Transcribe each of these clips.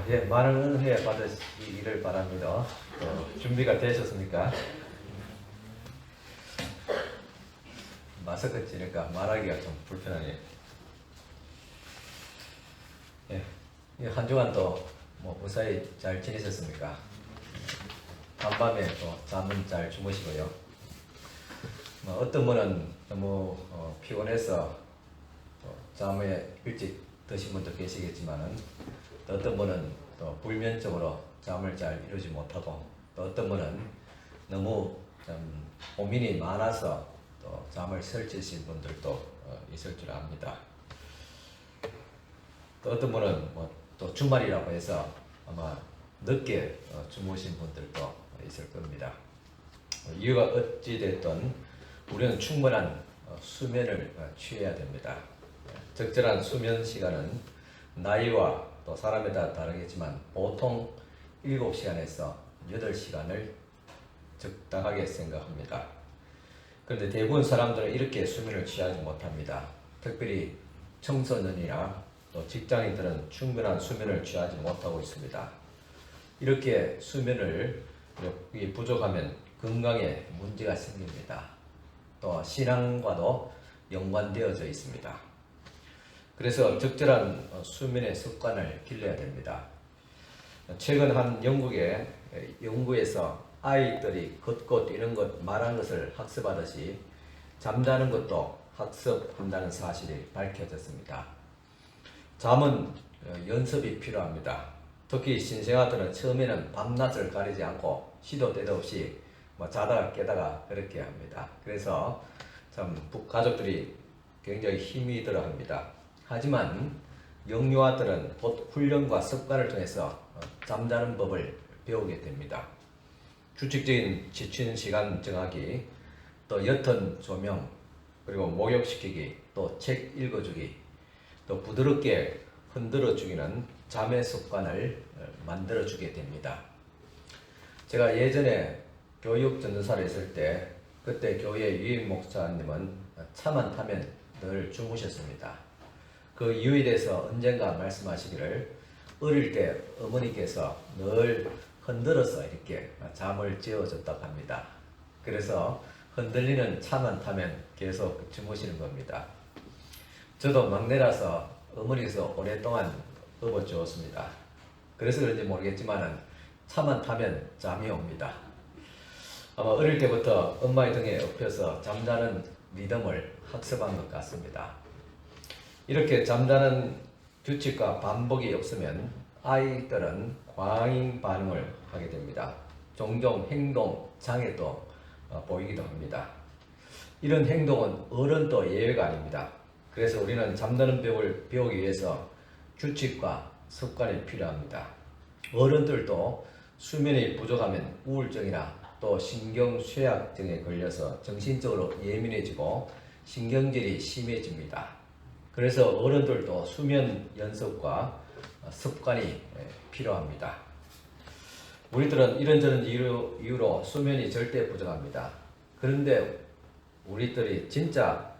예, 많은 은혜 받으시기를 바랍니다. 준비가 되셨습니까? 마스크 쓰니까 말하기가 좀 불편하네요. 예, 한 주간 또 무사히 잘 지내셨습니까? 간밤에 또 잠은 잘 주무시고요. 어떤 분은 너무 피곤해서 잠에 일찍 드신 분도 계시겠지만은, 또 어떤 분은 또 불면증으로 잠을 잘 이루지 못하고, 또 어떤 분은 너무 좀 고민이 많아서 또 잠을 설치신 분들도 있을 줄 압니다. 또 어떤 분은 또 주말이라고 해서 아마 늦게 주무신 분들도 있을 겁니다. 이유가 어찌됐든 우리는 충분한 수면을 취해야 됩니다. 적절한 수면 시간은 나이와 또 사람에 따라 다르겠지만 보통 7시간에서 8시간을 적당하게 생각합니다. 그런데 대부분 사람들은 이렇게 수면을 취하지 못합니다. 특별히 청소년이나 또 직장인들은 충분한 수면을 취하지 못하고 있습니다. 이렇게 수면을 부족하면 건강에 문제가 생깁니다. 또 신앙과도 연관되어져 있습니다. 그래서 적절한 수면의 습관을 길러야 됩니다. 최근 한 영국의 연구에서 아이들이 걷고 뛰는 것, 말하는 것을 학습하듯이 잠자는 것도 학습한다는 사실이 밝혀졌습니다. 잠은 연습이 필요합니다. 특히 신생아들은 처음에는 밤낮을 가리지 않고 시도 때도 없이 자다가 깨다가 그렇게 합니다. 그래서 참 가족들이 굉장히 힘이 들어 합니다. 하지만 영유아들은 곧 훈련과 습관을 통해서 잠자는 법을 배우게 됩니다. 규칙적인 지친 시간 정하기, 또 옅은 조명, 그리고 목욕시키기, 또 책 읽어주기, 또 부드럽게 흔들어주기는 잠의 습관을 만들어주게 됩니다. 제가 예전에 교육 전도사를 했을 때, 그때 교회 유임 목사님은 차만 타면 늘 주무셨습니다. 그 이유에 대해서 언젠가 말씀하시기를, 어릴 때 어머니께서 늘 흔들어서 이렇게 잠을 재워줬다고 합니다. 그래서 흔들리는 차만 타면 계속 주무시는 겁니다. 저도 막내라서 어머니께서 오랫동안 업어주었습니다. 그래서 그런지 모르겠지만 차만 타면 잠이 옵니다. 아마 어릴 때부터 엄마의 등에 업혀서 잠자는 리듬을 학습한 것 같습니다. 이렇게 잠자는 규칙과 반복이 없으면 아이들은 과잉 반응을 하게 됩니다. 종종 행동 장애도 보이기도 합니다. 이런 행동은 어른도 예외가 아닙니다. 그래서 우리는 잠드는 법을 배우기 위해서 규칙과 습관이 필요합니다. 어른들도 수면이 부족하면 우울증이나 또 신경쇠약증에 걸려서 정신적으로 예민해지고 신경질이 심해집니다. 그래서 어른들도 수면 연습과 습관이 필요합니다. 우리들은 이런저런 이유로 수면이 절대 부족합니다. 그런데 우리들이 진짜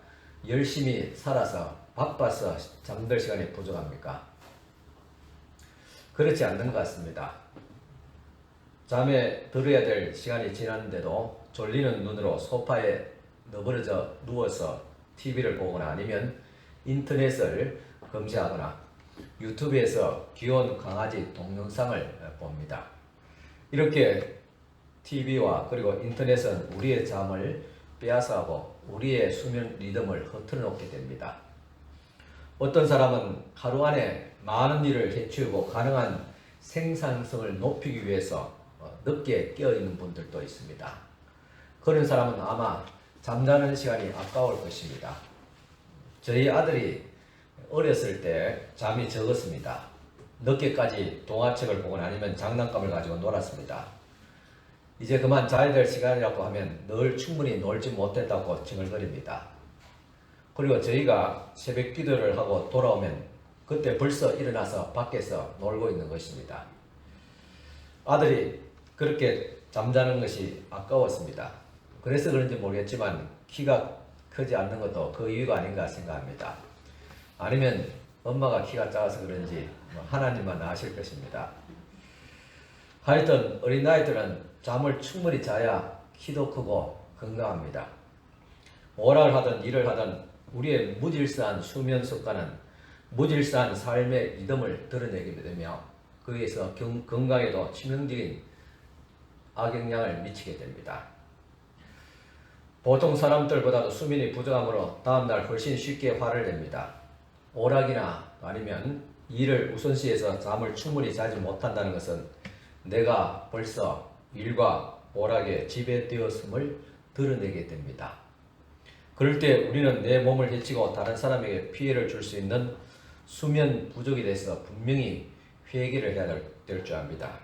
열심히 살아서 바빠서 잠들 시간이 부족합니까? 그렇지 않는 것 같습니다. 잠에 들어야 될 시간이 지났는데도 졸리는 눈으로 소파에 너부러져 누워서 TV를 보거나 아니면 인터넷을 검색하거나 유튜브에서 귀여운 강아지 동영상을 봅니다. 이렇게 TV와 그리고 인터넷은 우리의 잠을 빼앗아가고 우리의 수면 리듬을 흐트러 놓게 됩니다. 어떤 사람은 하루 안에 많은 일을 해치우고 가능한 생산성을 높이기 위해서 늦게 깨어있는 분들도 있습니다. 그런 사람은 아마 잠자는 시간이 아까울 것입니다. 저희 아들이 어렸을 때 잠이 적었습니다. 늦게까지 동화책을 보거나 아니면 장난감을 가지고 놀았습니다. 이제 그만 자야 될 시간이라고 하면 늘 충분히 놀지 못했다고 칭얼거립니다. 그리고 저희가 새벽 기도를 하고 돌아오면 그때 벌써 일어나서 밖에서 놀고 있는 것입니다. 아들이 그렇게 잠자는 것이 아까웠습니다. 그래서 그런지 모르겠지만 키가 크지 않는 것도 그 이유가 아닌가 생각합니다. 아니면 엄마가 키가 작아서 그런지 하나님만 아실 것입니다. 하여튼 어린아이들은 잠을 충분히 자야 키도 크고 건강합니다. 뭐를 하든 일을 하든 우리의 무질서한 수면 습관은 무질서한 삶의 리듬을 드러내게 되며 거기에서 건강에도 치명적인 악영향을 미치게 됩니다. 보통 사람들보다도 수면이 부족하므로 다음날 훨씬 쉽게 화를 냅니다. 오락이나 아니면 일을 우선시해서 잠을 충분히 자지 못한다는 것은 내가 벌써 일과 오락에 지배되었음을 드러내게 됩니다. 그럴 때 우리는 내 몸을 해치고 다른 사람에게 피해를 줄 수 있는 수면 부족에 대해서 분명히 회개를 해야 될 줄 압니다.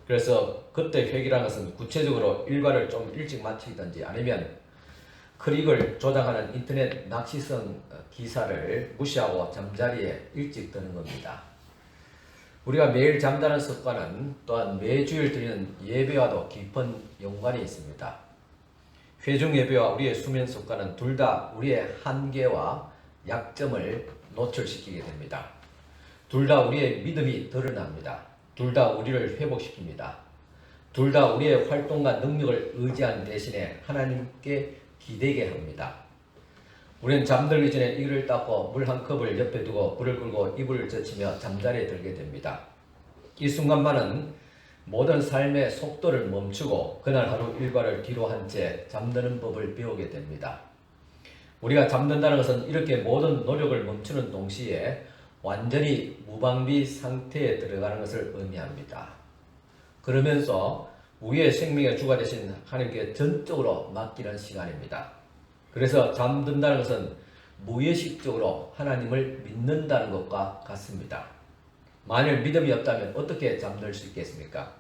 그래서 그때 회개라는 것은 구체적으로 일과를 좀 일찍 마치든지 아니면 클릭을 조작하는 인터넷 낚시성 기사를 무시하고 잠자리에 일찍 드는 겁니다. 우리가 매일 잠자는 습관은 또한 매주일 드리는 예배와도 깊은 연관이 있습니다. 회중 예배와 우리의 수면 습관은 둘 다 우리의 한계와 약점을 노출시키게 됩니다. 둘 다 우리의 믿음이 드러납니다. 둘 다 우리를 회복시킵니다. 둘 다 우리의 활동과 능력을 의지한 대신에 하나님께 기대게 합니다. 우리는 잠들기 전에 이를 닦고 물 한 컵을 옆에 두고 불을 끄고 이불을 젖히며 잠자리에 들게 됩니다. 이 순간만은 모든 삶의 속도를 멈추고 그날 하루 일과를 뒤로 한 채 잠드는 법을 배우게 됩니다. 우리가 잠든다는 것은 이렇게 모든 노력을 멈추는 동시에 완전히 무방비 상태에 들어가는 것을 의미합니다. 그러면서 우리의 생명의 주가 되신 하나님께 전적으로 맡기는 시간입니다. 그래서 잠든다는 것은 무의식적으로 하나님을 믿는다는 것과 같습니다. 만일 믿음이 없다면 어떻게 잠들 수 있겠습니까?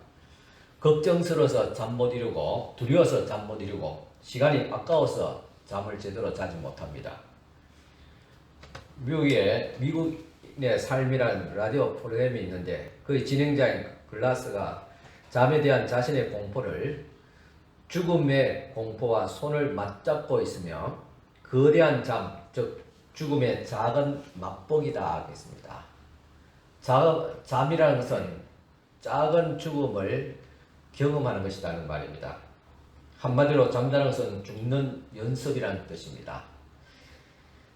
걱정스러워서 잠 못 이루고 두려워서 잠 못 이루고 시간이 아까워서 잠을 제대로 자지 못합니다. 미국의 삶이라는 라디오 프로그램이 있는데 그 진행자인 글라스가 잠에 대한 자신의 공포를 죽음의 공포와 손을 맞잡고 있으며 거대한 잠, 즉 죽음의 작은 맛보기다 하겠습니다. 잠이라는 것은 작은 죽음을 경험하는 것이라는 말입니다. 한마디로 잠자는 것은 죽는 연습이라는 뜻입니다.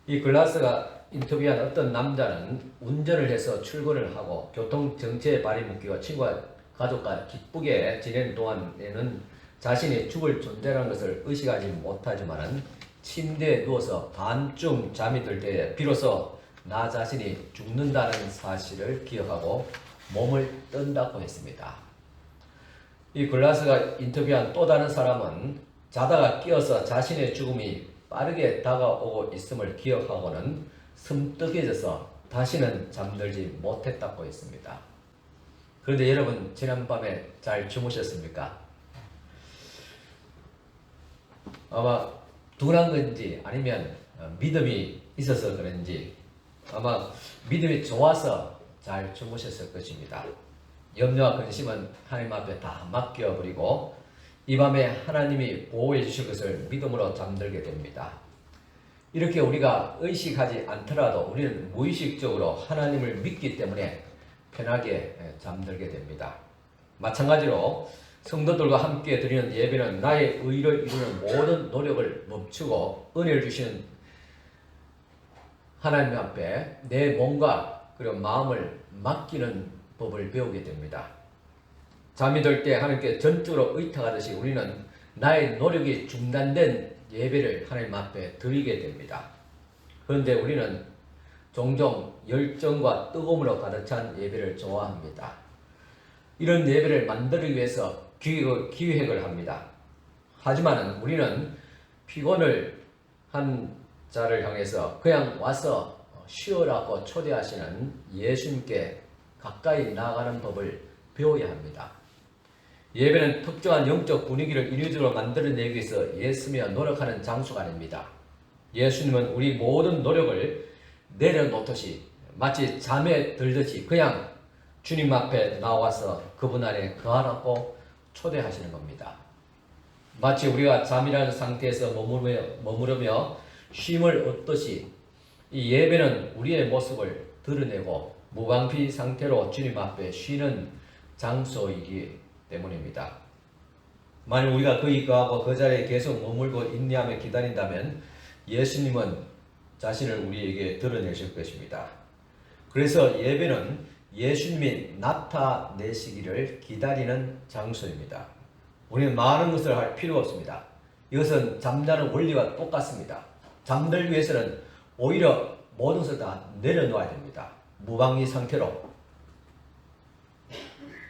이 글라스가 인터뷰한 어떤 남자는 운전을 해서 출근을 하고 교통정체에 발이 묶이고 친구와 가족과 기쁘게 지내는 동안에는 자신이 죽을 존재라는 것을 의식하지 못하지만은 침대에 누워서 반쯤 잠이 들 때에 비로소 나 자신이 죽는다는 사실을 기억하고 몸을 뜬다고 했습니다. 이 글라스가 인터뷰한 또 다른 사람은 자다가 깨어서 자신의 죽음이 빠르게 다가오고 있음을 기억하고는 섬뜩해져서 다시는 잠들지 못했다고 했습니다. 그런데 여러분 지난밤에 잘 주무셨습니까? 아마 둔한 건지 아니면 믿음이 있어서 그런지 아마 믿음이 좋아서 잘 주무셨을 것입니다. 염려와 근심은 하나님 앞에 다 맡겨버리고 이 밤에 하나님이 보호해 주실 것을 믿음으로 잠들게 됩니다. 이렇게 우리가 의식하지 않더라도 우리는 무의식적으로 하나님을 믿기 때문에 편하게 잠들게 됩니다. 마찬가지로 성도들과 함께 드리는 예배는 나의 의를 이루는 모든 노력을 멈추고 은혜를 주시는 하나님 앞에 내 몸과 그리고 마음을 맡기는 법을 배우게 됩니다. 잠이 들 때 하나님께 전적으로 의탁하듯이 우리는 나의 노력이 중단된 예배를 하나님 앞에 드리게 됩니다. 그런데 우리는 종종 열정과 뜨거움으로 가득 찬 예배를 좋아합니다. 이런 예배를 만들기 위해서 기획을 합니다. 하지만 우리는 피곤을 한 자를 향해서 그냥 와서 쉬어라고 초대하시는 예수님께 가까이 나아가는 법을 배워야 합니다. 예배는 특정한 영적 분위기를 인위적으로 만들어내기 위해서 애쓰며 노력하는 장소가 아닙니다. 예수님은 우리 모든 노력을 내려놓듯이 마치 잠에 들듯이 그냥 주님 앞에 나와서 그분 안에 거하라고 초대하시는 겁니다. 마치 우리가 잠이라는 상태에서 머무르며 쉼을 얻듯이 이 예배는 우리의 모습을 드러내고 무방비 상태로 주님 앞에 쉬는 장소이기 때문입니다. 만약 우리가 거기 거하고 그 자리에 계속 머물고 인내하며 기다린다면 예수님은 자신을 우리에게 드러내실 것입니다. 그래서 예배는 예수님이 나타내시기를 기다리는 장소입니다. 우리는 많은 것을 할 필요가 없습니다. 이것은 잠자는 원리와 똑같습니다. 잠들기 위해서는 오히려 모든 것을 다 내려놓아야 됩니다. 무방비 상태로.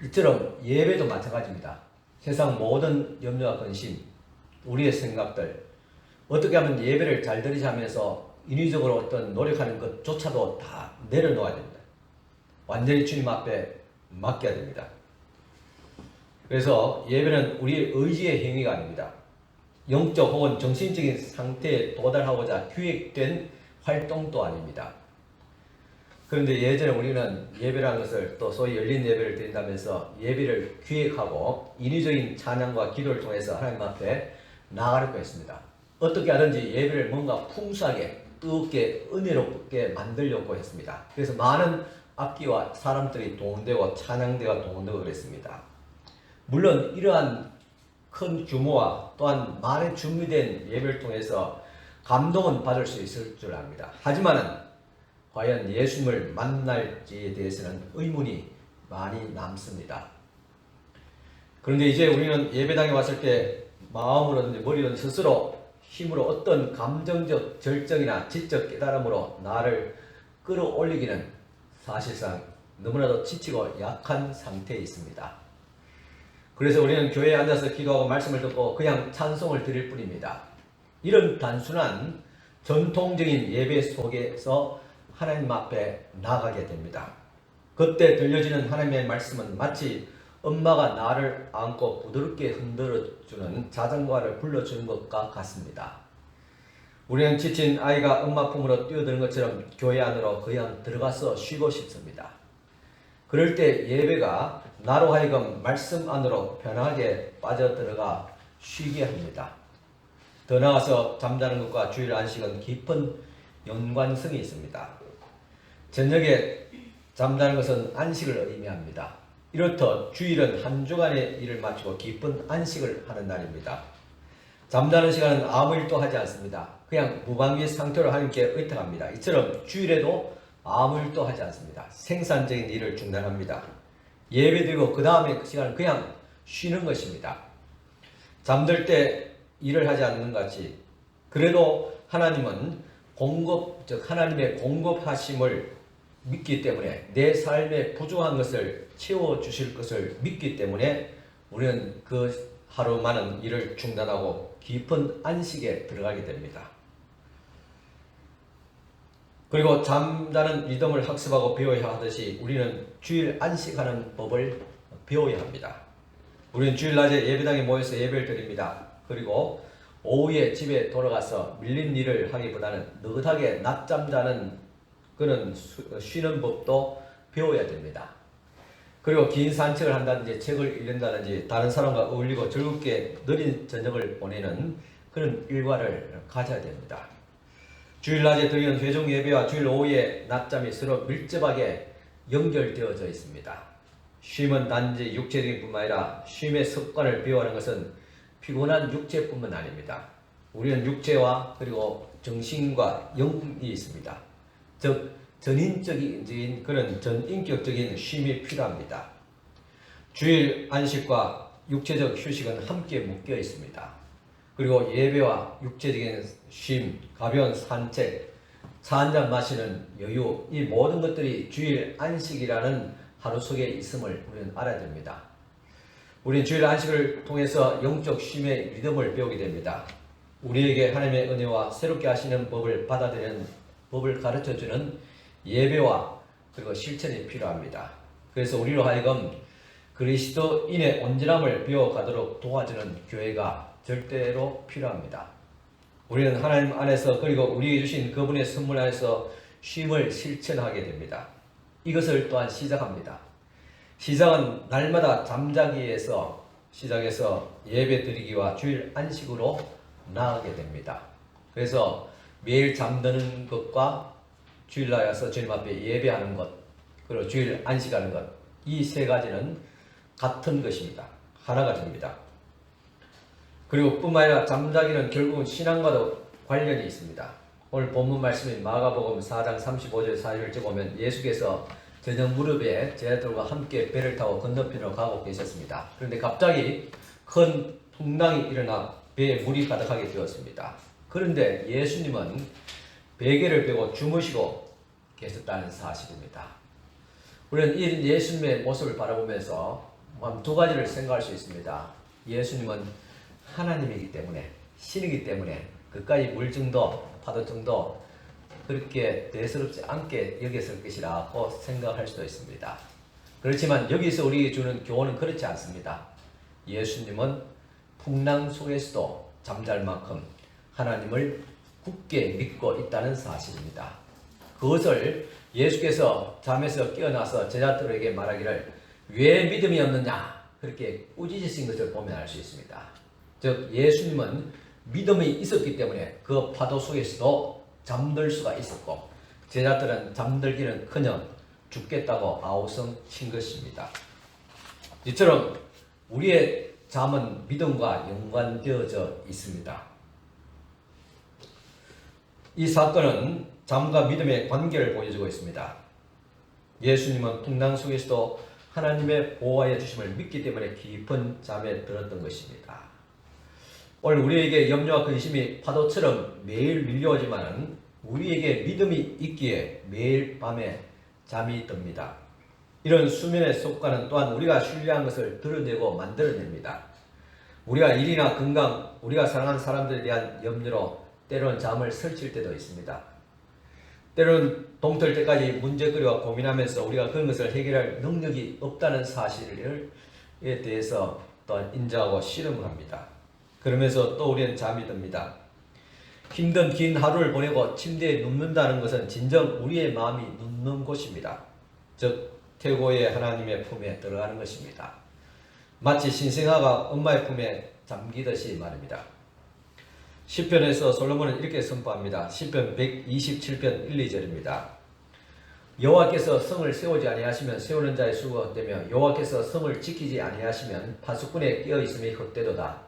이처럼 예배도 마찬가지입니다. 세상 모든 염려와 근심, 우리의 생각들, 어떻게 하면 예배를 잘 드리자 하면서 인위적으로 어떤 노력하는 것조차도 다 내려놓아야 됩니다. 완전히 주님 앞에 맡겨야 됩니다. 그래서 예배는 우리의 의지의 행위가 아닙니다. 영적 혹은 정신적인 상태에 도달하고자 기획된 활동도 아닙니다. 그런데 예전에 우리는 예배라는 것을 또 소위 열린 예배를 드린다면서 예배를 기획하고 인위적인 찬양과 기도를 통해서 하나님 앞에 나아가려고 했습니다. 어떻게 하든지 예배를 뭔가 풍성하게 뜨겁게 은혜롭게 만들려고 했습니다. 그래서 많은 악기와 사람들이 동원되고 찬양대가 동원되고 그랬습니다. 물론 이러한 큰 규모와 또한 많이 준비된 예배를 통해서 감동은 받을 수 있을 줄 압니다. 하지만 과연 예수님을 만날지에 대해서는 의문이 많이 남습니다. 그런데 이제 우리는 예배당에 왔을 때 마음으로든지 머리로든지 스스로 힘으로 어떤 감정적 절정이나 지적 깨달음으로 나를 끌어올리기는 사실상 너무나도 지치고 약한 상태에 있습니다. 그래서 우리는 교회에 앉아서 기도하고 말씀을 듣고 그냥 찬송을 드릴 뿐입니다. 이런 단순한 전통적인 예배 속에서 하나님 앞에 나가게 됩니다. 그때 들려지는 하나님의 말씀은 마치 엄마가 나를 안고 부드럽게 흔들어주는 자장가를 불러주는 것과 같습니다. 우리는 지친 아이가 엄마 품으로 뛰어드는 것처럼 교회 안으로 그냥 들어가서 쉬고 싶습니다. 그럴 때 예배가 나로 하여금 말씀 안으로 편하게 빠져들어가 쉬게 합니다. 더 나아가서 잠자는 것과 주일 안식은 깊은 연관성이 있습니다. 저녁에 잠자는 것은 안식을 의미합니다. 이렇듯 주일은 한 주간의 일을 마치고 깊은 안식을 하는 날입니다. 잠자는 시간은 아무 일도 하지 않습니다. 그냥 무방비 상태로 하나님께 의탁합니다. 이처럼 주일에도 아무 일도 하지 않습니다. 생산적인 일을 중단합니다. 예배드리고 그 다음에 그 시간은 그냥 쉬는 것입니다. 잠들 때 일을 하지 않는 것 같이 그래도 하나님은 즉 하나님의 공급하심을 믿기 때문에 내 삶에 부족한 것을 채워주실 것을 믿기 때문에 우리는 그 하루 많은 일을 중단하고 깊은 안식에 들어가게 됩니다. 그리고 잠자는 리듬을 학습하고 배워야 하듯이 우리는 주일 안식하는 법을 배워야 합니다. 우리는 주일 낮에 예배당에 모여서 예배를 드립니다. 그리고 오후에 집에 돌아가서 밀린 일을 하기보다는 느긋하게 낮잠 자는 그는 쉬는 법도 배워야 됩니다. 그리고 긴 산책을 한다든지 책을 읽는다든지 다른 사람과 어울리고 즐겁게 느린 저녁을 보내는 그런 일과를 가져야 됩니다. 주일 낮에 드리는 회중 예배와 주일 오후에 낮잠이 서로 밀접하게 연결되어져 있습니다. 쉼은 단지 육체적인 뿐만 아니라 쉼의 습관을 배워하는 것은 피곤한 육체뿐만 아닙니다. 우리는 육체와 그리고 정신과 영이 있습니다. 즉 전인적인 그런 전인격적인 쉼이 필요합니다. 주일 안식과 육체적 휴식은 함께 묶여 있습니다. 그리고 예배와 육체적인 쉼, 가벼운 산책, 차 한잔 마시는 여유, 이 모든 것들이 주일 안식이라는 하루 속에 있음을 우리는 알아야 됩니다. 우리는 주일 안식을 통해서 영적 쉼의 리듬을 배우게 됩니다. 우리에게 하나님의 은혜와 새롭게 하시는 법을 받아들이는 법을 가르쳐주는 예배와 그리고 실천이 필요합니다. 그래서 우리로 하여금 그리스도인의 온전함을 배워가도록 도와주는 교회가 절대로 필요합니다. 우리는 하나님 안에서 그리고 우리에게 주신 그분의 선물 안에서 쉼을 실천하게 됩니다. 이것을 또한 시작합니다. 시작은 날마다 잠자기에서 시작해서 예배 드리기와 주일 안식으로 나아가게 됩니다. 그래서 매일 잠드는 것과 주일날 와서 주님 앞에 예배하는 것, 그리고 주일 안식하는 것, 이 세 가지는 같은 것입니다. 하나가 됩니다. 그리고 뿐만 아니라 잠자기는 결국은 신앙과도 관련이 있습니다. 오늘 본문 말씀인 마가복음 4장 35절 40절째 보면 예수께서 저녁 무렵에 제자들과 함께 배를 타고 건너편으로 가고 계셨습니다. 그런데 갑자기 큰 풍랑이 일어나 배에 물이 가득하게 되었습니다. 그런데 예수님은 베개를 빼고 주무시고 계셨다는 사실입니다. 우리는 이 예수님의 모습을 바라보면서 두 가지를 생각할 수 있습니다. 예수님은 하나님이기 때문에, 신이기 때문에 그까지 물증도 파도증도 그렇게 대수롭지 않게 여겼을 것이라고 생각할 수도 있습니다. 그렇지만 여기서 우리에게 주는 교훈은 그렇지 않습니다. 예수님은 풍랑 속에서도 잠잘 만큼 하나님을 굳게 믿고 있다는 사실입니다. 그것을 예수께서 잠에서 깨어나서 제자들에게 말하기를 왜 믿음이 없느냐 그렇게 꾸짖으신 것을 보면 알 수 있습니다. 즉 예수님은 믿음이 있었기 때문에 그 파도 속에서도 잠들 수가 있었고 제자들은 잠들기는커녕 죽겠다고 아우성 친 것입니다. 이처럼 우리의 잠은 믿음과 연관되어져 있습니다. 이 사건은 잠과 믿음의 관계를 보여주고 있습니다. 예수님은 풍랑 속에서도 하나님의 보호하여 주심을 믿기 때문에 깊은 잠에 들었던 것입니다. 오늘 우리에게 염려와 근심이 파도처럼 매일 밀려오지만 우리에게 믿음이 있기에 매일 밤에 잠이 듭니다. 이런 수면의 습관은 또한 우리가 신뢰한 것을 드러내고 만들어냅니다. 우리가 일이나 건강, 우리가 사랑하는 사람들에 대한 염려로 때로는 잠을 설칠 때도 있습니다. 때로는 동틀 때까지 문제거리와 고민하면서 우리가 그런 것을 해결할 능력이 없다는 사실에 대해서 또한 인정하고 씨름을 합니다. 그러면서 또 우리는 잠이 듭니다. 힘든 긴 하루를 보내고 침대에 눕는다는 것은 진정 우리의 마음이 눕는 곳입니다. 즉 태고의 하나님의 품에 들어가는 것입니다. 마치 신생아가 엄마의 품에 잠기듯이 말입니다. 시편에서 솔로몬은 이렇게 선포합니다. 시편 127편 1, 2절입니다. 여호와께서 성을 세우지 아니하시면 세우는 자의 수가 헛되며 여호와께서 성을 지키지 아니하시면 파수꾼의 깨어있음이 헛되도다.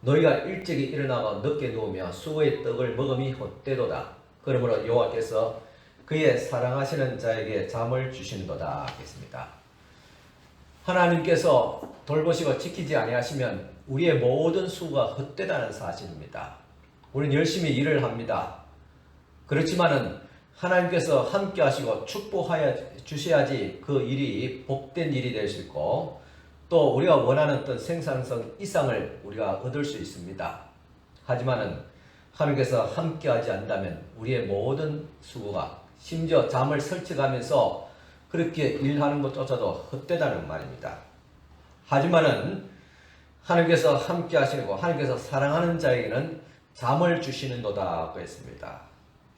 너희가 일찍이 일어나고 늦게 누우며 수고의 떡을 먹음이 헛되도다. 그러므로 여호와께서 그의 사랑하시는 자에게 잠을 주시는도다 하겠습니다. 하나님께서 돌보시고 지키지 아니하시면 우리의 모든 수고가 헛되다는 사실입니다. 우리는 열심히 일을 합니다. 그렇지만은 하나님께서 함께 하시고 축복하여 주셔야지 그 일이 복된 일이 될 수 있고 또 우리가 원하는 어떤 생산성 이상을 우리가 얻을 수 있습니다. 하지만은 하나님께서 함께 하지 않는다면 우리의 모든 수고가 심지어 잠을 설쳐가면서 그렇게 일하는 것조차도 헛되다는 말입니다. 하지만은 하나님께서 함께 하시고 하나님께서 사랑하는 자에게는 잠을 주시는도다 했습니다.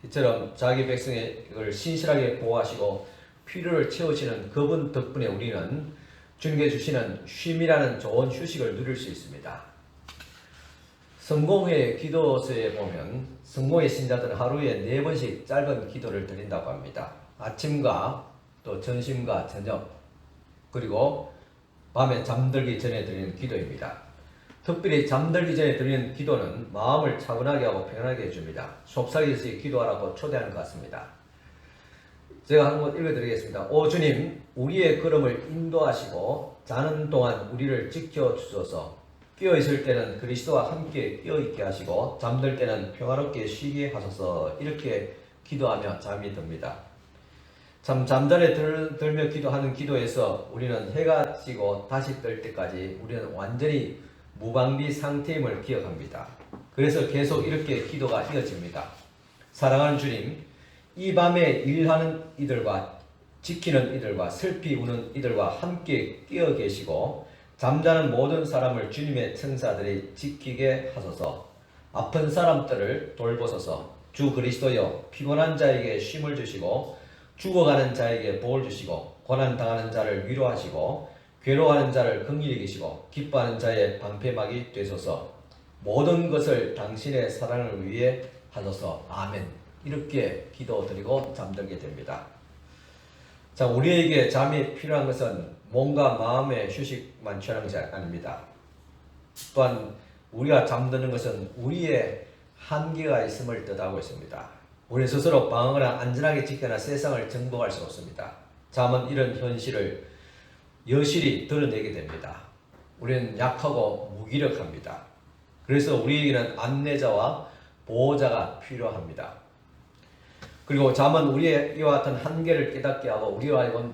이처럼 자기 백성을 신실하게 보호하시고 필요를 채우시는 그분 덕분에 우리는 주님께 주시는 쉼이라는 좋은 휴식을 누릴 수 있습니다. 성공회 기도서에 보면 성공의 신자들은 하루에 4번씩 짧은 기도를 드린다고 합니다. 아침과 또 점심과 저녁 그리고 밤에 잠들기 전에 드리는 기도입니다. 특별히 잠들기 전에 드리는 기도는 마음을 차분하게 하고 편안하게 해줍니다. 속삭이듯이 기도하라고 초대하는 것 같습니다. 제가 한번 읽어드리겠습니다. 오 주님, 우리의 걸음을 인도하시고 자는 동안 우리를 지켜주소서. 깨어있을 때는 그리스도와 함께 깨어있게 하시고 잠들 때는 평화롭게 쉬게 하소서. 이렇게 기도하며 잠이 듭니다. 잠자리에 들며 기도하는 기도에서 우리는 해가 지고 다시 뜰 때까지 우리는 완전히 무방비 상태임을 기억합니다. 그래서 계속 이렇게 기도가 이어집니다. 사랑하는 주님, 이 밤에 일하는 이들과 지키는 이들과 슬피 우는 이들과 함께 깨어 계시고 잠자는 모든 사람을 주님의 천사들이 지키게 하소서. 아픈 사람들을 돌보소서. 주 그리스도여, 피곤한 자에게 쉼을 주시고 죽어가는 자에게 복을 주시고 고난당하는 자를 위로하시고 괴로워하는 자를 긍휼히 여기시고 기뻐하는 자의 방패막이 되소서. 모든 것을 당신의 사랑을 위해 하소서. 아멘. 이렇게 기도드리고 잠들게 됩니다. 자, 우리에게 잠이 필요한 것은 몸과 마음의 휴식만 취하는 것이 아닙니다. 또한 우리가 잠드는 것은 우리의 한계가 있음을 뜻하고 있습니다. 우리 스스로 방어나 안전하게 지켜나 세상을 정복할 수 없습니다. 잠은 이런 현실을 여실히 드러내게 됩니다. 우리는 약하고 무기력합니다. 그래서 우리에게는 안내자와 보호자가 필요합니다. 그리고 잠은 우리의 이와 같은 한계를 깨닫게 하고 우리와 하여금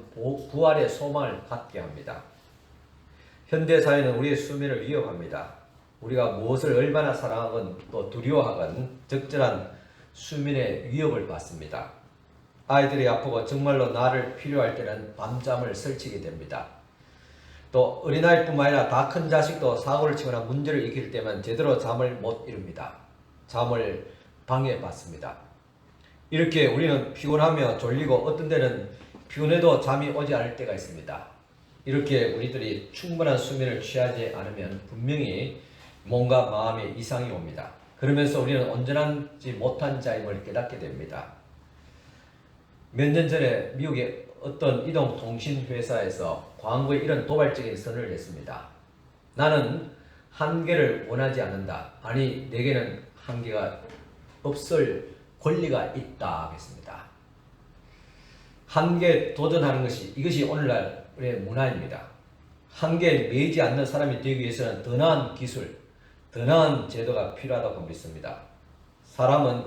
부활의 소망을 갖게 합니다. 현대사회는 우리의 수면을 위협합니다. 우리가 무엇을 얼마나 사랑하건 또 두려워하건 적절한 수면의 위협을 받습니다. 아이들이 아프고 정말로 나를 필요할 때는 밤잠을 설치게 됩니다. 또 어린아이뿐만 아니라 다 큰 자식도 사고를 치거나 문제를 일으킬 때면 제대로 잠을 못 이룹니다. 잠을 방해받습니다. 이렇게 우리는 피곤하며 졸리고 어떤 때는 피곤해도 잠이 오지 않을 때가 있습니다. 이렇게 우리들이 충분한 수면을 취하지 않으면 분명히 몸과 마음에 이상이 옵니다. 그러면서 우리는 온전하지 못한 자임을 깨닫게 됩니다. 몇 년 전에 미국의 어떤 이동통신회사에서 광고에 이런 도발적인 선언을 했습니다. 나는 한계를 원하지 않는다. 아니, 내게는 한계가 없을 권리가 있다 하겠습니다. 한계에 도전하는 이것이 오늘날의 문화입니다. 한계에 매이지 않는 사람이 되기 위해서는 더 나은 기술, 더 나은 제도가 필요하다고 믿습니다. 사람은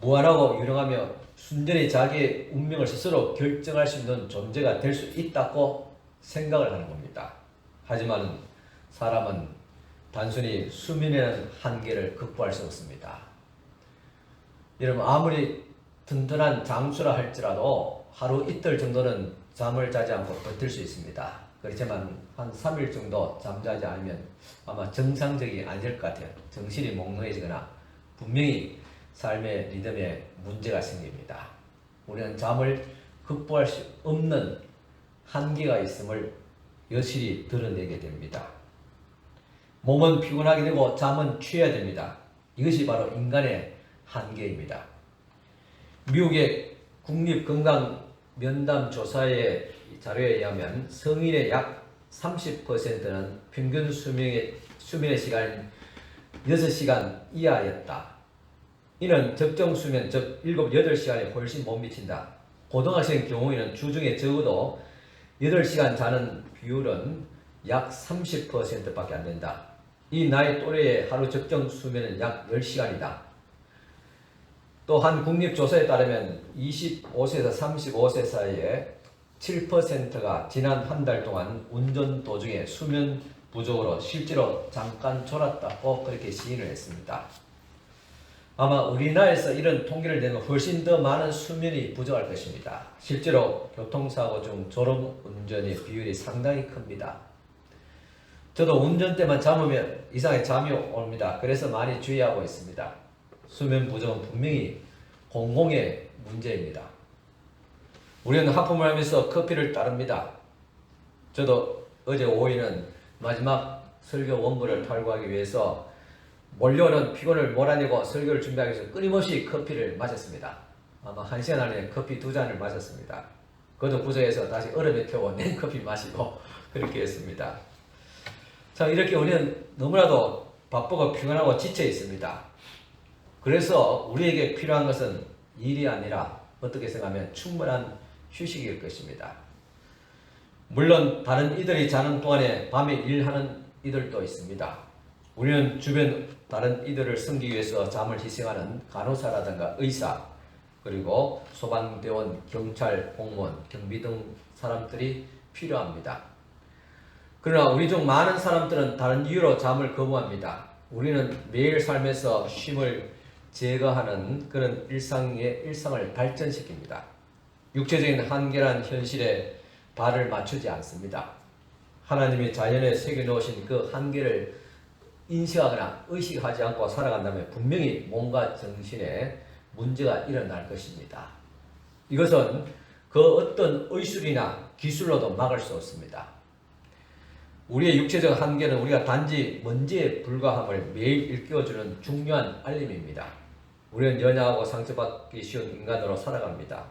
무한하고 유능하며 순전히 자기의 운명을 스스로 결정할 수 있는 존재가 될 수 있다고 생각을 하는 겁니다. 하지만 사람은 단순히 수면이라는 한계를 극복할 수 없습니다. 여러분, 아무리 든든한 장수라 할지라도 하루 이틀 정도는 잠을 자지 않고 버틸 수 있습니다. 그렇지만 한 3일 정도 잠자지 않으면 아마 정상적이 아닐 것 같아요. 정신이 몽롱해지거나 분명히 삶의 리듬에 문제가 생깁니다. 우리는 잠을 극복할 수 없는 한계가 있음을 여실히 드러내게 됩니다. 몸은 피곤하게 되고 잠은 취해야 됩니다. 이것이 바로 인간의 한계입니다. 미국의 국립건강면담조사의 자료에 의하면 성인의 약 30%는 평균 수면의 시간이 6시간 이하였다. 이는 적정 수면, 즉 7, 8시간에 훨씬 못 미친다. 고등학생 경우에는 주중에 적어도 8시간 자는 비율은 약 30%밖에 안 된다. 이 나이 또래의 하루 적정 수면은 약 10시간이다. 또 한 국립조사에 따르면 25세에서 35세 사이에 7%가 지난 한 달 동안 운전 도중에 수면 부족으로 실제로 잠깐 졸았다고 그렇게 시인을 했습니다. 아마 우리나라에서 이런 통계를 내면 훨씬 더 많은 수면이 부족할 것입니다. 실제로 교통사고 중 졸음운전의 비율이 상당히 큽니다. 저도 운전대만 잡으면 이상하게 잠이 옵니다. 그래서 많이 주의하고 있습니다. 수면 부족은 분명히 공공의 문제입니다. 우리는 하품을 하면서 커피를 따릅니다. 저도 어제 오후에는 마지막 설교 원고를 탈구하기 위해서 몰려오는 피곤을 몰아내고 설교를 준비하기 위해서 끊임없이 커피를 마셨습니다. 아마 1시간 안에 커피 2잔을 마셨습니다. 그것도 부족해서 다시 얼음에 태워 냉커피 마시고 그렇게 했습니다. 자, 이렇게 우리는 너무나도 바쁘고 피곤하고 지쳐 있습니다. 그래서 우리에게 필요한 것은 일이 아니라 어떻게 생각하면 충분한 휴식일 것입니다. 물론 다른 이들이 자는 동안에 밤에 일하는 이들도 있습니다. 우리는 주변 다른 이들을 섬기기 위해서 잠을 희생하는 간호사라든가 의사, 그리고 소방대원, 경찰, 공무원, 경비 등 사람들이 필요합니다. 그러나 우리 중 많은 사람들은 다른 이유로 잠을 거부합니다. 우리는 매일 삶에서 쉼을 제거하는 그런 일상을 발전시킵니다. 육체적인 한계란 현실에 발을 맞추지 않습니다. 하나님이 자연에 새겨놓으신 그 한계를 인식하거나 의식하지 않고 살아간다면 분명히 몸과 정신에 문제가 일어날 것입니다. 이것은 그 어떤 의술이나 기술로도 막을 수 없습니다. 우리의 육체적 한계는 우리가 단지 먼지에 불과함을 매일 일깨워주는 중요한 알림입니다. 우리는 연약하고 상처받기 쉬운 인간으로 살아갑니다.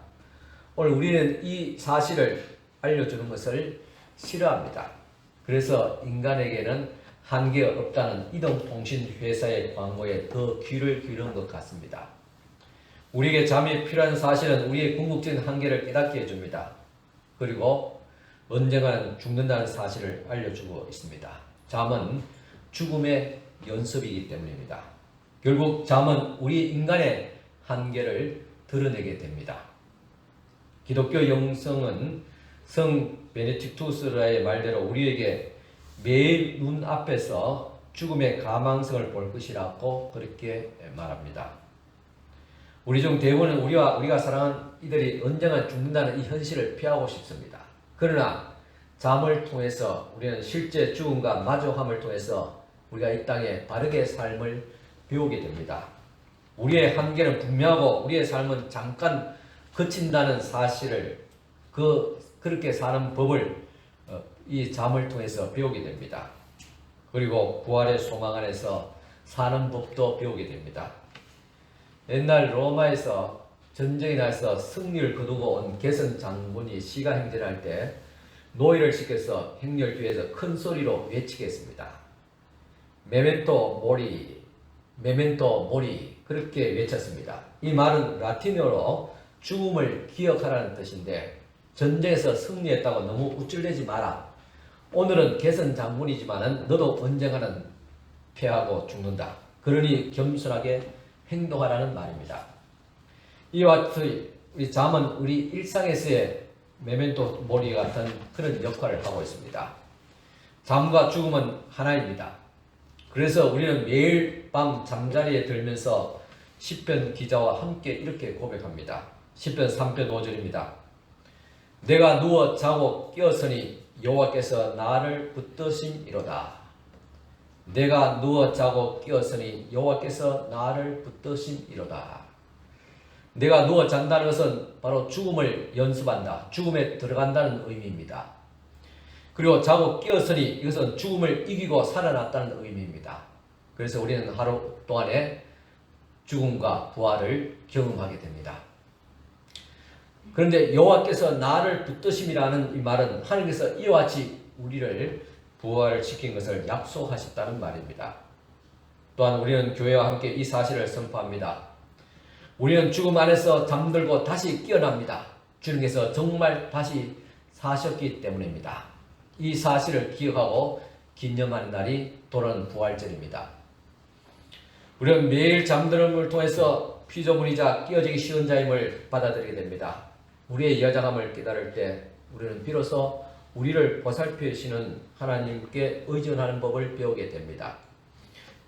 오늘 우리는 이 사실을 알려주는 것을 싫어합니다. 그래서 인간에게는 한계 없다는 이동통신 회사의 광고에 더 귀를 기울인 것 같습니다. 우리에게 잠이 필요한 사실은 우리의 궁극적인 한계를 깨닫게 해줍니다. 그리고 언젠가는 죽는다는 사실을 알려주고 있습니다. 잠은 죽음의 연습이기 때문입니다. 결국 잠은 우리 인간의 한계를 드러내게 됩니다. 기독교 영성은 성 베네딕투스라의 말대로 우리에게 매일 눈앞에서 죽음의 가망성을 볼 것이라고 그렇게 말합니다. 우리 중 대부분은 우리가 사랑하는 이들이 언젠가 죽는다는 이 현실을 피하고 싶습니다. 그러나 잠을 통해서 우리는 실제 죽음과 마주함을 통해서 우리가 이 땅에 바르게 삶을 배우게 됩니다. 우리의 한계는 분명하고 우리의 삶은 잠깐 그친다는 사실을 그렇게 사는 법을 이 잠을 통해서 배우게 됩니다. 그리고 부활의 소망 안에서 사는 법도 배우게 됩니다. 옛날 로마에서 전쟁이 나서 승리를 거두고 온 개선 장군이 시가 행진할 때 노예를 시켜서 행렬교회에서 큰 소리로 외치게 했습니다. 메멘토 모리, 메멘토 모리 그렇게 외쳤습니다. 이 말은 라틴어로 죽음을 기억하라는 뜻인데 전쟁에서 승리했다고 너무 우쭐대지 마라. 오늘은 개선 장군이지만은 너도 언젠가는 패하고 죽는다. 그러니 겸손하게 행동하라는 말입니다. 이와 같이 우리 잠은 우리 일상에서의 메멘토 모리 같은 그런 역할을 하고 있습니다. 잠과 죽음은 하나입니다. 그래서 우리는 매일 밤 잠자리에 들면서 시편 기자와 함께 이렇게 고백합니다. 시편 3편 5절입니다. 내가 누워 자고 깨었으니 여호와께서 나를 붙드심이로다. 내가 누워 자고 깨었으니 여호와께서 나를 붙드심이로다. 내가 누워 잔다는 것은 바로 죽음을 연습한다. 죽음에 들어간다는 의미입니다. 그리고 자고 깨었으니 이것은 죽음을 이기고 살아났다는 의미입니다. 그래서 우리는 하루 동안에 죽음과 부활을 경험하게 됩니다. 그런데 여호와께서 나를 붙드심이라는 이 말은 하나님께서 이와 같이 우리를 부활시킨 것을 약속하셨다는 말입니다. 또한 우리는 교회와 함께 이 사실을 선포합니다. 우리는 죽음 안에서 잠들고 다시 깨어납니다. 주님께서 정말 다시 사셨기 때문입니다. 이 사실을 기억하고 기념하는 날이 돌아오는 부활절입니다. 우리는 매일 잠드는 걸 통해서 피조물이자 깨어지기 쉬운 자임을 받아들이게 됩니다. 우리의 여장함을 깨달을 때 우리는 비로소 우리를 보살펴 주시는 하나님께 의존하는 법을 배우게 됩니다.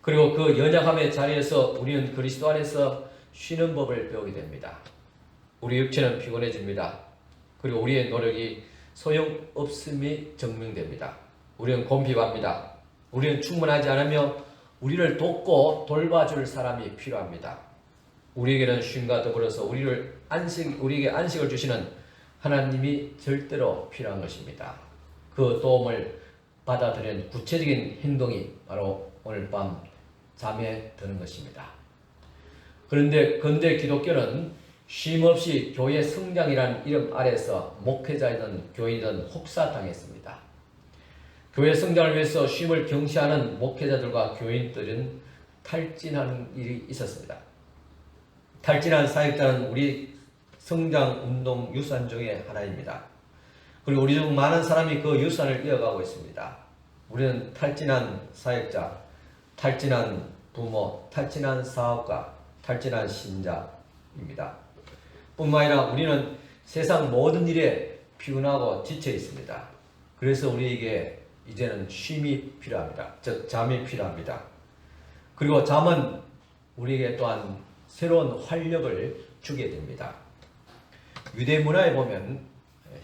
그리고 그 연약함의 자리에서 우리는 그리스도 안에서 쉬는 법을 배우게 됩니다. 우리 육체는 피곤해집니다. 그리고 우리의 노력이 소용없음이 증명됩니다. 우리는 곤핍합니다. 우리는 충분하지 않으며 우리를 돕고 돌봐줄 사람이 필요합니다. 우리에게는 쉼과 더불어서 우리에게 안식을 주시는 하나님이 절대로 필요한 것입니다. 그 도움을 받아들이는 구체적인 행동이 바로 오늘 밤 잠에 드는 것입니다. 그런데 근대 기독교는 쉼없이 교회 성장이라는 이름 아래서 목회자이든 교인이든 혹사당했습니다. 교회 성장을 위해서 쉼을 경시하는 목회자들과 교인들은 탈진하는 일이 있었습니다. 탈진한 사역자는 우리 성장운동 유산 중에 하나입니다. 그리고 우리 중 많은 사람이 그 유산을 이어가고 있습니다. 우리는 탈진한 사역자, 탈진한 부모, 탈진한 사업가, 탈진한 신자입니다. 뿐만 아니라 우리는 세상 모든 일에 피곤하고 지쳐 있습니다. 그래서 우리에게 이제는 쉼이 필요합니다. 즉 잠이 필요합니다. 그리고 잠은 우리에게 또한 새로운 활력을 주게 됩니다. 유대 문화에 보면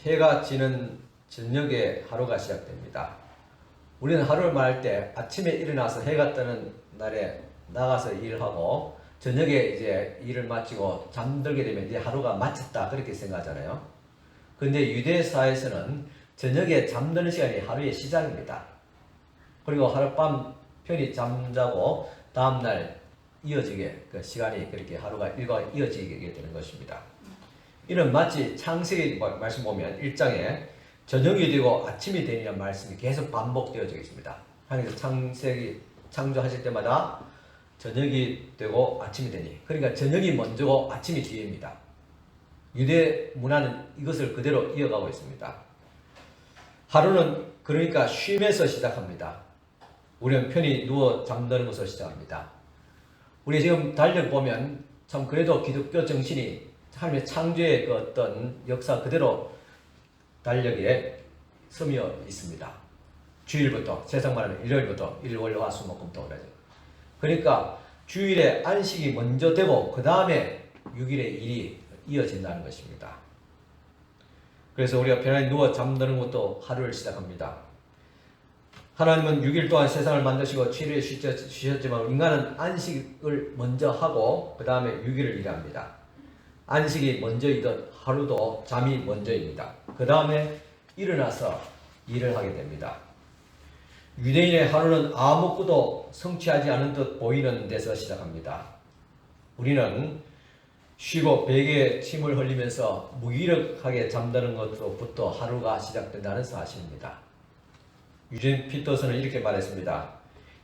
해가 지는 저녁에 하루가 시작됩니다. 우리는 하루를 말할 때 아침에 일어나서 해가 뜨는 날에 나가서 일을 하고 저녁에 이제 일을 마치고 잠들게 되면 이제 하루가 마쳤다 그렇게 생각하잖아요. 그런데 유대사에서는 저녁에 잠드는 시간이 하루의 시작입니다. 그리고 하룻밤 편히 잠자고 다음날 이어지게 그 시간이 그렇게 하루가 일과 이어지게 되는 것입니다. 이는 마치 창세기 말씀 보면 1장에 저녁이 되고 아침이 되는 말씀이 계속 반복되어지고 있습니다. 하나님께서 창조하실 때마다 저녁이 되고 아침이 되니, 그러니까 저녁이 먼저고 아침이 뒤입니다. 유대 문화는 이것을 그대로 이어가고 있습니다. 하루는 그러니까 쉼에서 시작합니다. 우리는 편히 누워 잠드는 것으로 시작합니다. 우리 지금 달력 보면 참 그래도 기독교 정신이 하나님의 창조의 그 어떤 역사 그대로 달력에 스며 있습니다. 주일부터, 세상 말하면 일요일부터 일, 화, 수, 목, 금, 토 그러죠. 그러니까 주일에 안식이 먼저 되고 그 다음에 6일의 일이 이어진다는 것입니다. 그래서 우리가 편안히 누워 잠드는 것도 하루를 시작합니다. 하나님은 6일 동안 세상을 만드시고 7일에 쉬셨지만 인간은 안식을 먼저 하고 그 다음에 6일을 일합니다. 안식이 먼저이든 하루도 잠이 먼저입니다. 그 다음에 일어나서 일을 하게 됩니다. 유대인의 하루는 아무것도 성취하지 않은 듯 보이는 데서 시작합니다. 우리는 쉬고 베개에 침을 흘리면서 무기력하게 잠드는 것부터 하루가 시작된다는 사실입니다. 유진 피터슨은 이렇게 말했습니다.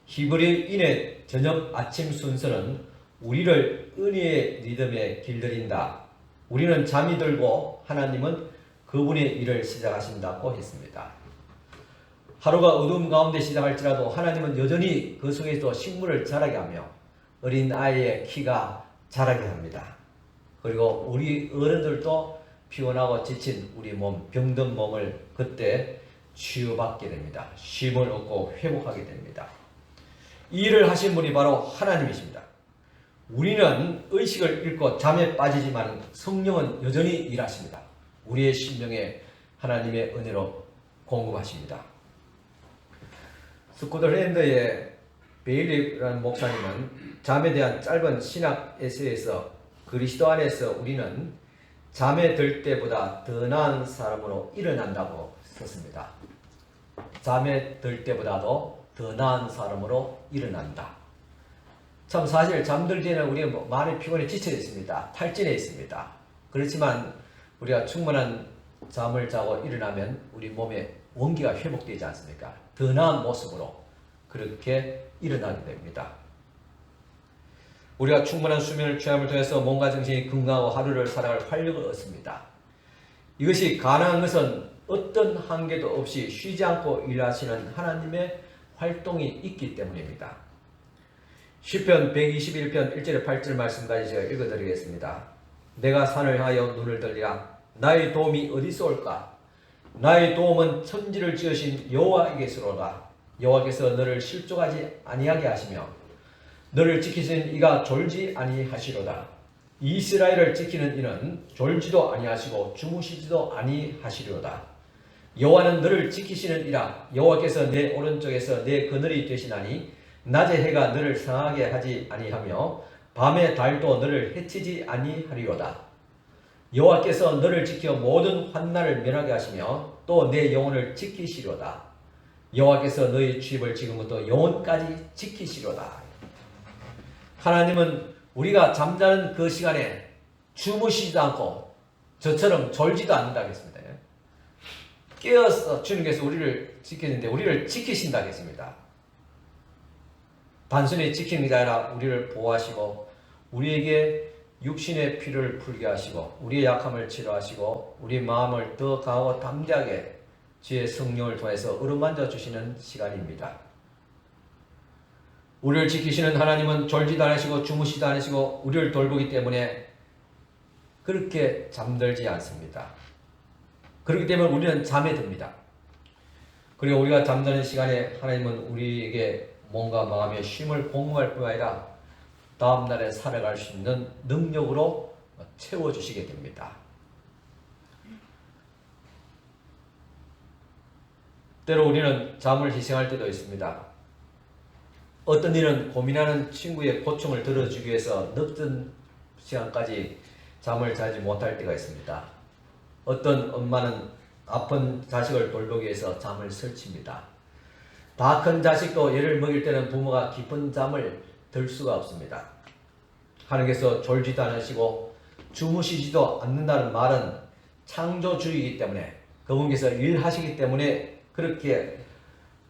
히브리인의 저녁 아침 순서는 우리를 은혜의 리듬에 길들인다. 우리는 잠이 들고 하나님은 그분의 일을 시작하신다고 했습니다. 하루가 어두움 가운데 시작할지라도 하나님은 여전히 그 속에서 식물을 자라게 하며 어린 아이의 키가 자라게 합니다. 그리고 우리 어른들도 피곤하고 지친 우리 몸, 병든 몸을 그때 치유받게 됩니다. 쉼을 얻고 회복하게 됩니다. 이 일을 하신 분이 바로 하나님이십니다. 우리는 의식을 잃고 잠에 빠지지만 성령은 여전히 일하십니다. 우리의 심령에 하나님의 은혜로 공급하십니다. 스코틀랜드의 베일리라는 목사님은 잠에 대한 짧은 신학 에세이에서 그리스도 안에서 우리는 잠에 들 때보다 더 나은 사람으로 일어난다고 썼습니다. 잠에 들 때보다도 더 나은 사람으로 일어난다. 참 사실 잠들 때는 우리가 많이 피곤해 지쳐 있습니다. 탈진해 있습니다. 그렇지만 우리가 충분한 잠을 자고 일어나면 우리 몸에 원기가 회복되지 않습니까? 더 나은 모습으로 그렇게 일어나게 됩니다. 우리가 충분한 수면을 취함을 통해서 몸과 정신이 건강하고 하루를 살아갈 활력을 얻습니다. 이것이 가능한 것은 어떤 한계도 없이 쉬지 않고 일하시는 하나님의 활동이 있기 때문입니다. 시편 121편 1절에 8절 말씀까지 제가 읽어드리겠습니다. 내가 산을 향하여 눈을 들리라. 나의 도움이 어디서 올까? 나의 도움은 천지를 지으신 여호와에게서로다. 여호와께서 너를 실족하지 아니하게 하시며 너를 지키신 이가 졸지 아니하시로다. 이스라엘을 지키는 이는 졸지도 아니하시고 주무시지도 아니하시리로다. 여호와는 너를 지키시는 이라. 여호와께서 내 오른쪽에서 내 그늘이 되시나니 낮에 해가 너를 상하게 하지 아니하며 밤에 달도 너를 해치지 아니하리로다. 여호와께서 너를 지켜 모든 환난을 면하게 하시며 또 내 영혼을 지키시리로다. 여호와께서 너의 주입을 지금부터 영혼까지 지키시리로다. 하나님은 우리가 잠자는 그 시간에 주무시지도 않고 저처럼 졸지도 않는다고 했습니다. 깨어서 주님께서 우리를 지키는데 우리를 지키신다고 했습니다. 단순히 지키는 게 아니라 우리를 보호하시고 우리에게 육신의 피를 풀게 하시고 우리의 약함을 치료하시고 우리 마음을 더 강하고 담대하게 주의 성령을 통해서 어루만져 주시는 시간입니다. 우리를 지키시는 하나님은 졸지도 않으시고 주무시지도 않으시고 우리를 돌보기 때문에 그렇게 잠들지 않습니다. 그렇기 때문에 우리는 잠에 듭니다. 그리고 우리가 잠자는 시간에 하나님은 우리에게 몸과 마음의 쉼을 공급할 뿐 아니라 다음 날에 살아갈 수 있는 능력으로 채워주시게 됩니다. 때로 우리는 잠을 희생할 때도 있습니다. 어떤 일은 고민하는 친구의 고충을 들어주기 위해서 늦은 시간까지 잠을 자지 못할 때가 있습니다. 어떤 엄마는 아픈 자식을 돌보기 위해서 잠을 설칩니다. 다 큰 자식도 얘를 먹일 때는 부모가 깊은 잠을 들 수가 없습니다. 하나님께서 졸지도 않으시고 주무시지도 않는다는 말은 창조주의이기 때문에 그분께서 일하시기 때문에 그렇게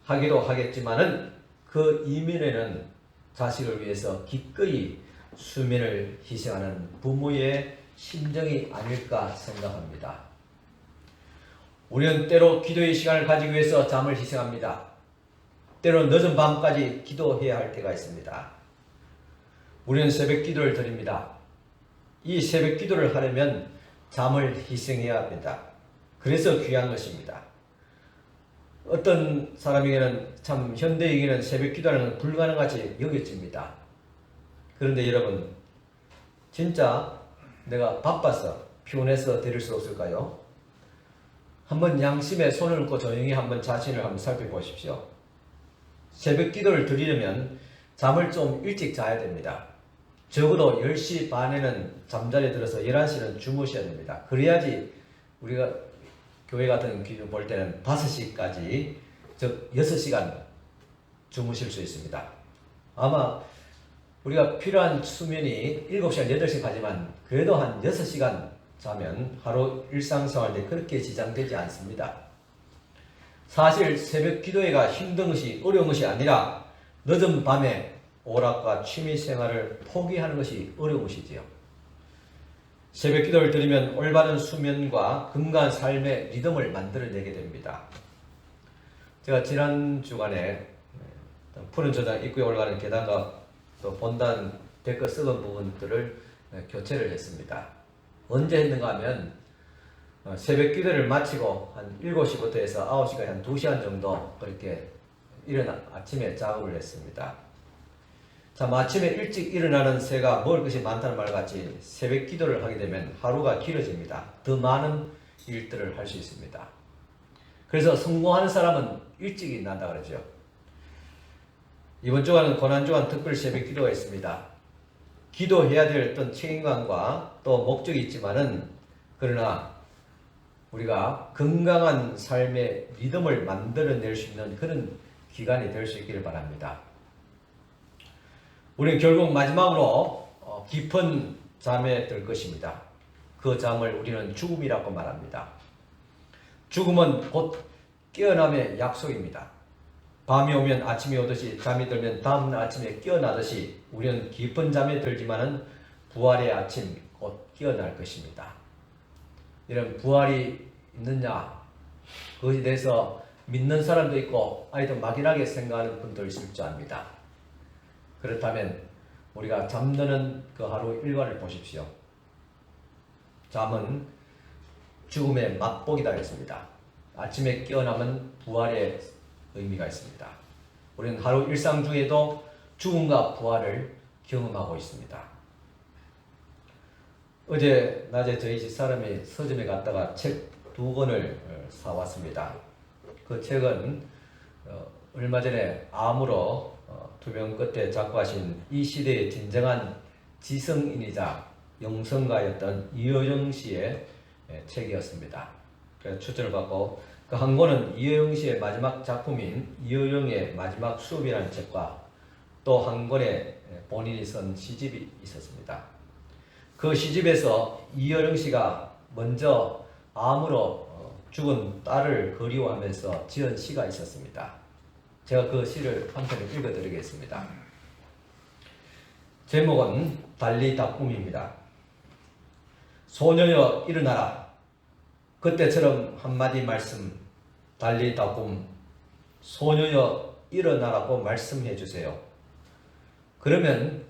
하기도 하겠지만은 그 이면에는 자식을 위해서 기꺼이 수면을 희생하는 부모의 심정이 아닐까 생각합니다. 우리는 때로 기도의 시간을 가지기 위해서 잠을 희생합니다. 때로 늦은 밤까지 기도해야 할 때가 있습니다. 우리는 새벽 기도를 드립니다. 이 새벽 기도를 하려면 잠을 희생해야 합니다. 그래서 귀한 것입니다. 어떤 사람에게는 참 현대에게는 새벽 기도하는 건 불가능하지 여겨집니다. 그런데 여러분, 진짜 내가 바빠서 피곤해서 드릴 수 없을까요? 한번 양심에 손을 얹고 조용히 한번 자신을 한번 살펴보십시오. 새벽 기도를 드리려면 잠을 좀 일찍 자야 됩니다. 적어도 10시 반에는 잠자리에 들어서 11시는 주무셔야 됩니다. 그래야지 우리가 교회 같은 기준 볼 때는 5시까지, 즉 6시간 주무실 수 있습니다. 아마 우리가 필요한 수면이 7시간, 8시까지만 그래도 한 6시간 자면 하루 일상생활에 그렇게 지장되지 않습니다. 사실 새벽 기도회가 힘든 것이 어려운 것이 아니라 늦은 밤에 오락과 취미생활을 포기하는 것이 어려운 것이지요. 새벽 기도를 드리면 올바른 수면과 건강한 삶의 리듬을 만들어내게 됩니다. 제가 지난 주간에 푸른 저장 입구에 올라가는 계단과 또 본단 댓글 쓰던 부분들을 교체를 했습니다. 언제 했는가 하면 새벽 기도를 마치고 한 7시부터 해서 9시까지 한 2시간 정도 그렇게 아침에 작업을 했습니다. 자, 아침에 일찍 일어나는 새가 먹을 것이 많다는 말 같이 새벽 기도를 하게 되면 하루가 길어집니다. 더 많은 일들을 할 수 있습니다. 그래서 성공하는 사람은 일찍 일어난다 그러죠. 이번 주간은 고난주간 특별 새벽 기도가 있습니다. 기도해야 될 어떤 책임감과 또 목적이 있지만은 그러나 우리가 건강한 삶의 리듬을 만들어낼 수 있는 그런 기간이 될 수 있기를 바랍니다. 우리는 결국 마지막으로 깊은 잠에 들 것입니다. 그 잠을 우리는 죽음이라고 말합니다. 죽음은 곧 깨어남의 약속입니다. 밤이 오면 아침이 오듯이 잠이 들면 다음 아침에 깨어나듯이 우리는 깊은 잠에 들지만은 부활의 아침 곧 깨어날 것입니다. 이런 부활이 있느냐, 그것에 대해서 믿는 사람도 있고 아니면 막연하게 생각하는 분도 있을 줄 압니다. 그렇다면 우리가 잠드는 그 하루 일과를 보십시오. 잠은 죽음의 맛보기다 했습니다. 아침에 깨어나면 부활의 의미가 있습니다. 우리는 하루 일상 중에도 죽음과 부활을 경험하고 있습니다. 어제 낮에 저희 집 사람이 서점에 갔다가 책 2권을 사왔습니다. 그 책은 얼마 전에 암으로 투병 끝에 작고하신 이 시대의 진정한 지성인이자 영성가였던 이효영 씨의 책이었습니다. 그래서 추천을 받고 그 한 권은 이효영 씨의 마지막 작품인 이효영의 마지막 수업이라는 책과 또 한 권의 본인이 쓴 시집이 있었습니다. 그 시집에서 이효영 씨가 먼저 암으로 죽은 딸을 그리워하면서 지은 시가 있었습니다. 제가 그 시를 한 편을 읽어드리겠습니다. 제목은 달리다꿈입니다. 소녀여 일어나라. 그때처럼 한마디 말씀, 달리다꿈. 소녀여 일어나라고 말씀해 주세요. 그러면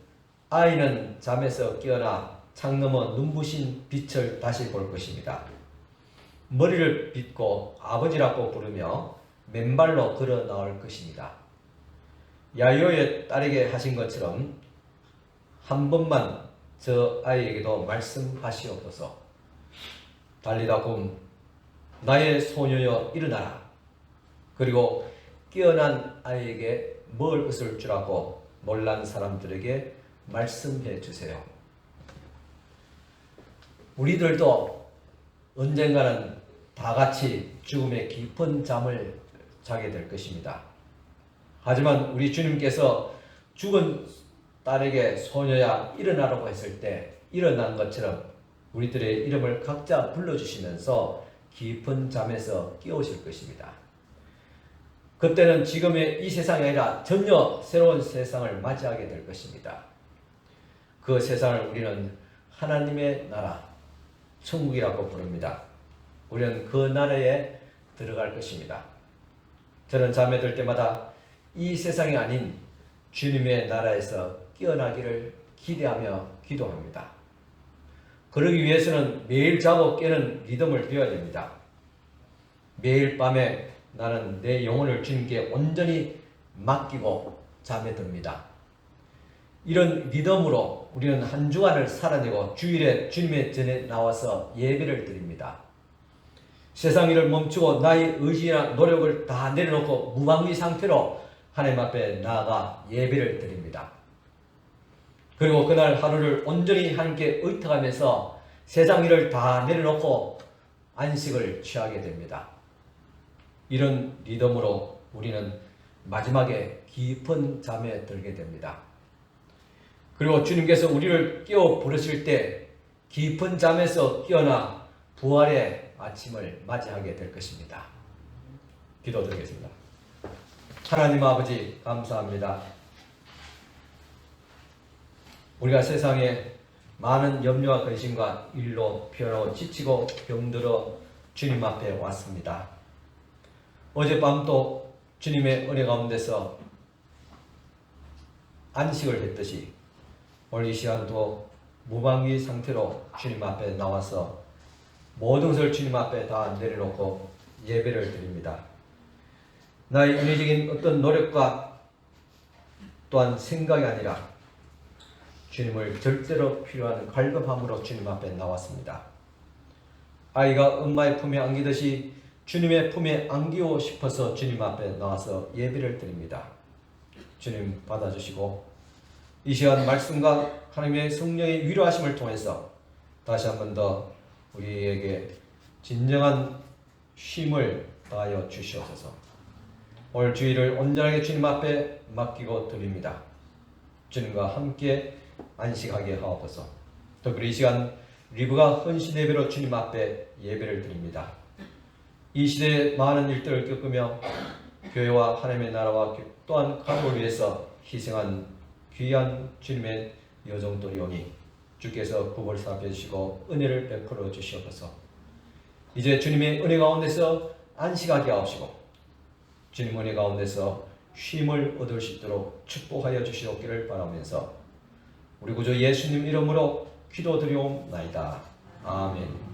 아이는 잠에서 깨어나 창 너머 눈부신 빛을 다시 볼 것입니다. 머리를 빗고 아버지라고 부르며 맨발로 걸어 나올 것입니다. 야요의 딸에게 하신 것처럼 한 번만 저 아이에게도 말씀하시옵소서. 달리다꿈, 나의 소녀여 일어나라. 그리고 깨어난 아이에게 먹을 것을 주라고 몰란 사람들에게 말씀해 주세요. 우리들도 언젠가는 다 같이 죽음의 깊은 잠을 자게 될 것입니다. 하지만 우리 주님께서 죽은 딸에게 소녀야 일어나라고 했을 때 일어난 것처럼 우리들의 이름을 각자 불러주시면서 깊은 잠에서 깨우실 것입니다. 그때는 지금의 이 세상이 아니라 전혀 새로운 세상을 맞이하게 될 것입니다. 그 세상을 우리는 하나님의 나라, 천국이라고 부릅니다. 우리는 그 나라에 들어갈 것입니다. 저는 잠에 들 때마다 이 세상이 아닌 주님의 나라에서 깨어나기를 기대하며 기도합니다. 그러기 위해서는 매일 자고 깨는 리듬을 배워야 됩니다. 매일 밤에 나는 내 영혼을 주님께 온전히 맡기고 잠에 듭니다. 이런 리듬으로 우리는 한 주간을 살아내고 주일에 주님의 전에 나와서 예배를 드립니다. 세상 일을 멈추고 나의 의지나 노력을 다 내려놓고 무방비 상태로 하나님 앞에 나아가 예배를 드립니다. 그리고 그날 하루를 온전히 하나님께 의탁하면서 세상 일을 다 내려놓고 안식을 취하게 됩니다. 이런 리듬으로 우리는 마지막에 깊은 잠에 들게 됩니다. 그리고 주님께서 우리를 깨워 부르실 때 깊은 잠에서 깨어나 부활의 아침을 맞이하게 될 것입니다. 기도드리겠습니다. 하나님 아버지 감사합니다. 우리가 세상에 많은 염려와 근심과 일로 피어나고 지치고 병들어 주님 앞에 왔습니다. 어젯밤도 주님의 은혜 가운데서 안식을 했듯이 오늘 이 시간도 무방비 상태로 주님 앞에 나와서 모든 것을 주님 앞에 다 내려놓고 예배를 드립니다. 나의 인위적인 어떤 노력과 또한 생각이 아니라 주님을 절대로 필요한 갈급함으로 주님 앞에 나왔습니다. 아이가 엄마의 품에 안기듯이 주님의 품에 안기고 싶어서 주님 앞에 나와서 예배를 드립니다. 주님 받아주시고 이 시간 말씀과 하나님의 성령의 위로하심을 통해서 다시 한 번 더 우리에게 진정한 쉼을 다하여 주시옵소서. 오늘 주일을 온전하게 주님 앞에 맡기고 드립니다. 주님과 함께 안식하게 하옵소서. 특별히 이 시간 리브가 헌신 예배로 주님 앞에 예배를 드립니다. 이 시대에 많은 일들을 겪으며 교회와 하나님의 나라와 또한 가족을 위해서 희생한 귀한 주님의 여종들이오니 주께서 구벌 사합해 주시고 은혜를 베풀어 주시옵소서. 이제 주님의 은혜 가운데서 안식하게 하옵시고 주님 은혜 가운데서 쉼을 얻을 수 있도록 축복하여 주시옵기를 바라면서 우리 구주 예수님 이름으로 기도드리옵나이다. 아멘.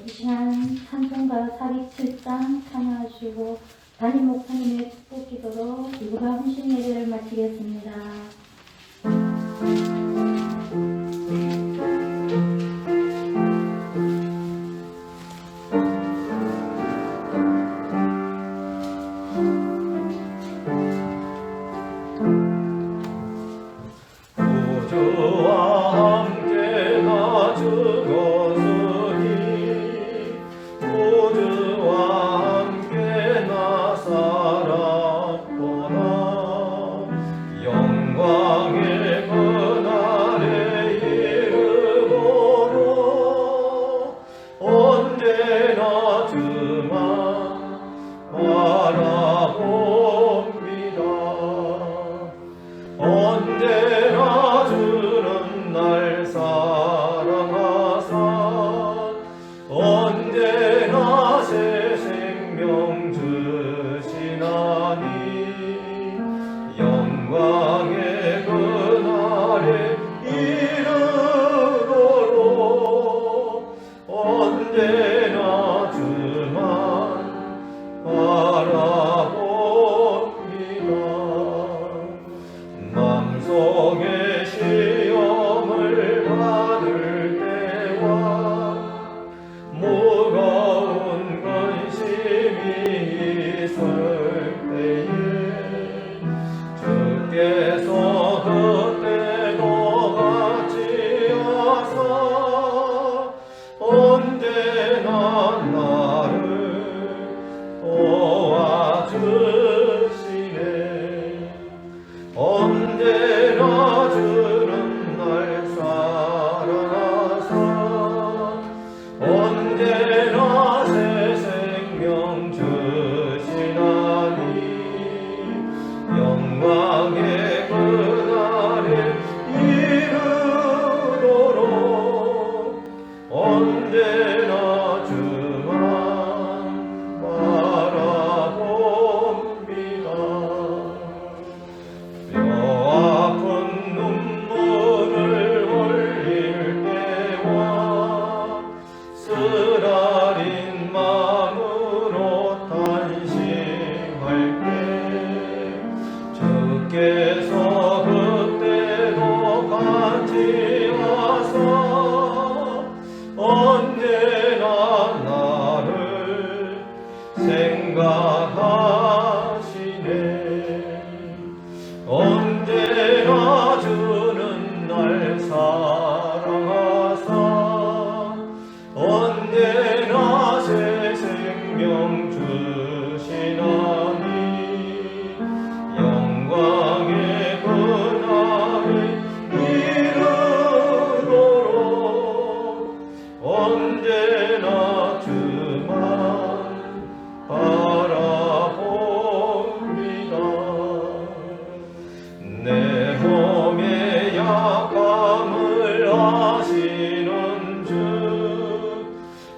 이 시간 찬송가 407장 참여하시고 담임 목사님의 축복 기도로 리브가 헌신 예배를 마치겠습니다. 언제나 주는 날 사랑하 내 몸의 약함을 아시는 주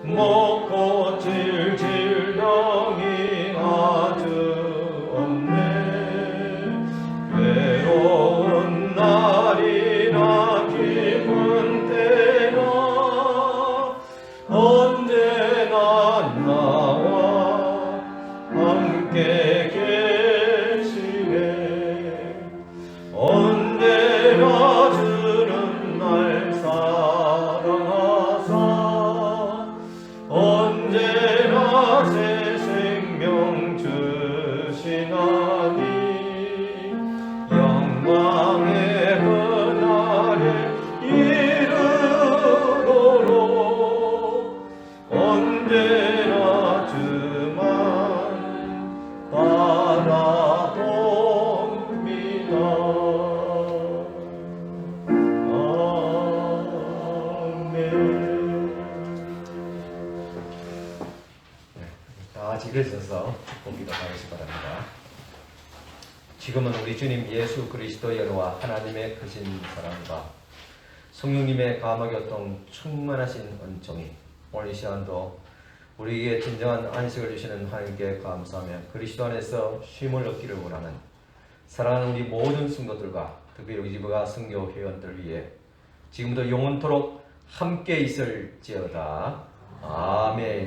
먹고 질 질병이 아주 없네. 외로운 날이나 기쁜 때나 언제나 나와 함께 계시네. 언제나 주는 날 사랑하사 언제나 새 생명 주시나니 영광의 그날에 이르도록 언제나 주만 바라봅니다. 아멘. 다 일어서서 보기도 하시기 바랍니다. 지금은 우리 주님 예수 그리스도의 은혜와 하나님의 크신 사랑과 성령님의 감화교통 충만하신 은총이 오늘 이 시간도 우리에게 진정한 안식을 주시는 하나님께 감사하며 그리스도 안에서 쉼을 얻기를 원하는 사랑하는 우리 모든 성도들과 특별히 우리 집과 성교 회원들 위해 지금도 영원토록 함께 있을지어다. 아멘.